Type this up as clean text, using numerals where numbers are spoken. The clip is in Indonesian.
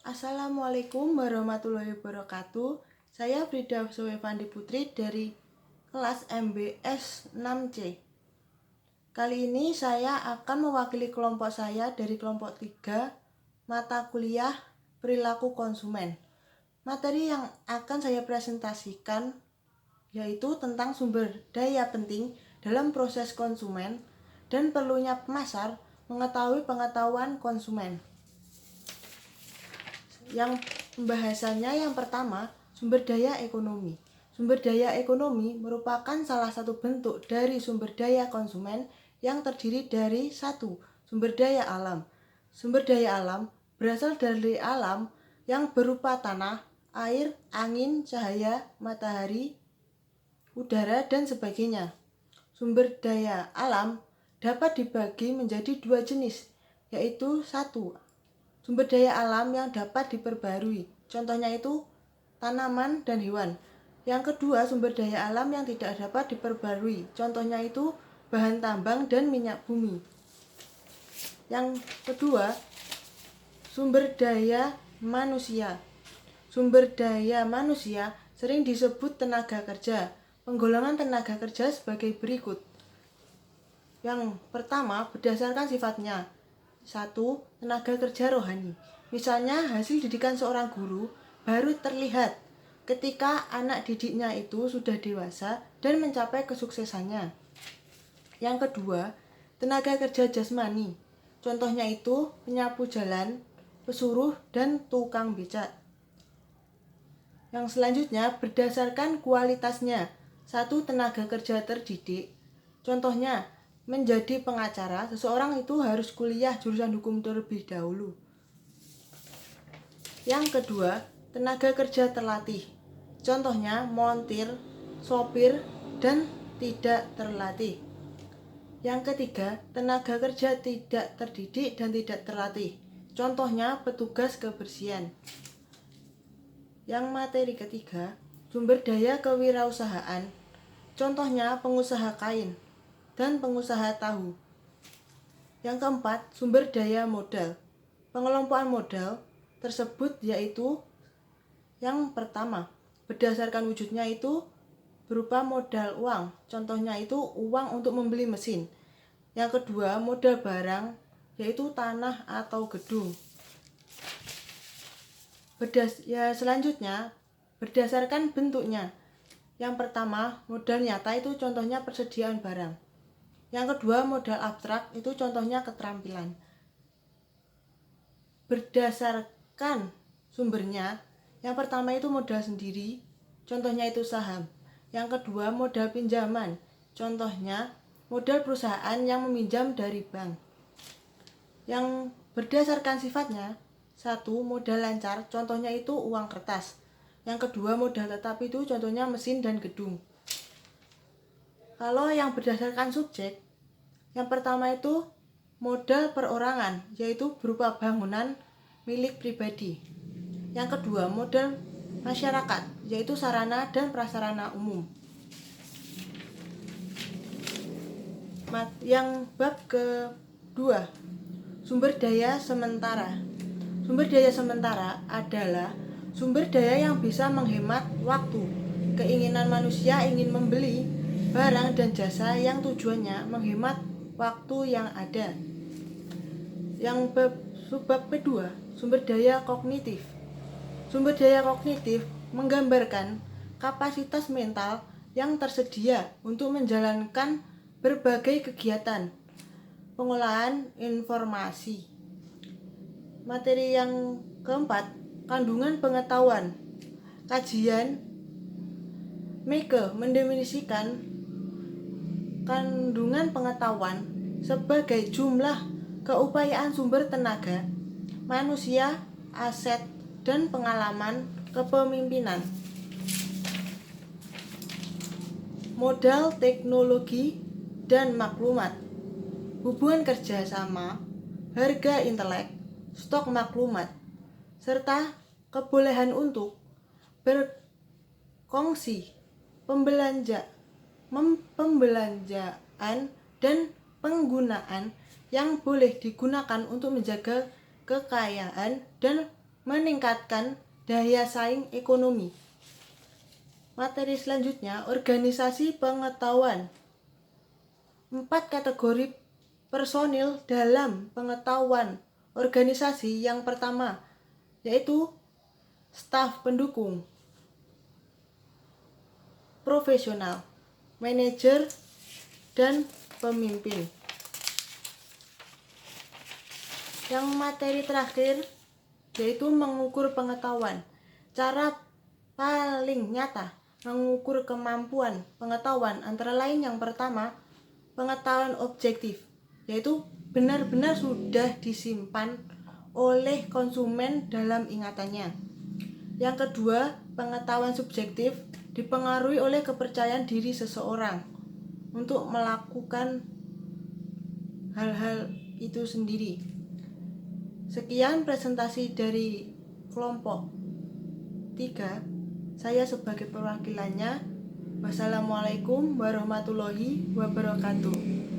Assalamualaikum warahmatullahi wabarakatuh. Saya Frida Sowevandi Putri dari kelas MBS 6C. Kali ini saya akan mewakili kelompok saya dari kelompok 3, mata kuliah perilaku konsumen. Materi yang akan saya presentasikan yaitu tentang sumber daya penting dalam proses konsumen dan perlunya pemasar mengetahui pengetahuan konsumen. Yang pembahasannya yang pertama, sumber daya ekonomi. Sumber daya ekonomi merupakan salah satu bentuk dari sumber daya konsumen yang terdiri dari satu, sumber daya alam. Sumber daya alam berasal dari alam yang berupa tanah, air, angin, cahaya, matahari, udara, dan sebagainya. Sumber daya alam dapat dibagi menjadi dua jenis, yaitu satu, sumber daya alam yang dapat diperbarui, contohnya itu tanaman dan hewan. Yang kedua, sumber daya alam yang tidak dapat diperbarui, contohnya itu bahan tambang dan minyak bumi. Yang kedua, sumber daya manusia. Sumber daya manusia sering disebut tenaga kerja. Penggolongan tenaga kerja sebagai berikut. Yang pertama, berdasarkan sifatnya. 1. Tenaga kerja rohani. Misalnya, hasil didikan seorang guru baru terlihat ketika anak didiknya itu sudah dewasa dan mencapai kesuksesannya. Yang kedua, tenaga kerja jasmani. Contohnya itu penyapu jalan, pesuruh, dan tukang becak. Yang selanjutnya, berdasarkan kualitasnya. 1. Tenaga kerja terdidik. Contohnya, menjadi pengacara, seseorang itu harus kuliah jurusan hukum terlebih dahulu. Yang kedua, tenaga kerja terlatih. Contohnya, montir, sopir, dan tidak terlatih. Yang ketiga, tenaga kerja tidak terdidik dan tidak terlatih. Contohnya, petugas kebersihan. Yang materi ketiga, sumber daya kewirausahaan. Contohnya, pengusaha kain dan pengusaha tahu. Yang keempat, sumber daya modal. Pengelompokan modal tersebut yaitu yang pertama, berdasarkan wujudnya itu berupa modal uang. Contohnya itu uang untuk membeli mesin. Yang kedua, modal barang, yaitu tanah atau gedung. Selanjutnya, berdasarkan bentuknya. Yang pertama, modal nyata itu contohnya persediaan barang. Yang kedua, modal abstrak itu contohnya keterampilan. Berdasarkan sumbernya, yang pertama itu modal sendiri, contohnya itu saham. Yang kedua, modal pinjaman, contohnya modal perusahaan yang meminjam dari bank. Yang berdasarkan sifatnya, 1. Modal lancar, contohnya itu uang kertas. Yang kedua, modal tetap itu contohnya mesin dan gedung. Kalau yang berdasarkan subjek, yang pertama itu modal perorangan, yaitu berupa bangunan milik pribadi. Yang kedua, modal masyarakat, yaitu sarana dan prasarana umum. Yang bab kedua, sumber daya sementara. Sumber daya sementara adalah sumber daya yang bisa menghemat waktu. Keinginan manusia ingin membeli barang dan jasa yang tujuannya menghemat waktu yang ada. Yang subbab kedua, sumber daya kognitif. Sumber daya kognitif menggambarkan kapasitas mental yang tersedia untuk menjalankan berbagai kegiatan pengolahan informasi. Materi yang keempat, kandungan pengetahuan. Kajian Meike mendefinisikan kandungan pengetahuan sebagai jumlah keupayaan sumber tenaga, manusia, aset, dan pengalaman kepemimpinan. Modal teknologi dan maklumat, hubungan kerjasama, harga intelek, stok maklumat, serta kebolehan untuk berkongsi, pembelanjaan, dan penggunaan yang boleh digunakan untuk menjaga kekayaan dan meningkatkan daya saing ekonomi. Materi selanjutnya, organisasi pengetahuan. 4 kategori personil dalam pengetahuan organisasi. Yang pertama, yaitu staf pendukung, profesional, manajer, dan pemimpin. Yang materi terakhir, yaitu mengukur pengetahuan. Cara paling nyata mengukur kemampuan pengetahuan antara lain yang pertama, pengetahuan objektif, yaitu benar-benar sudah disimpan oleh konsumen dalam ingatannya. Yang kedua, pengetahuan subjektif, dipengaruhi oleh kepercayaan diri seseorang untuk melakukan hal-hal itu sendiri. Sekian presentasi dari kelompok 3. Saya sebagai perwakilannya. Wassalamualaikum warahmatullahi wabarakatuh.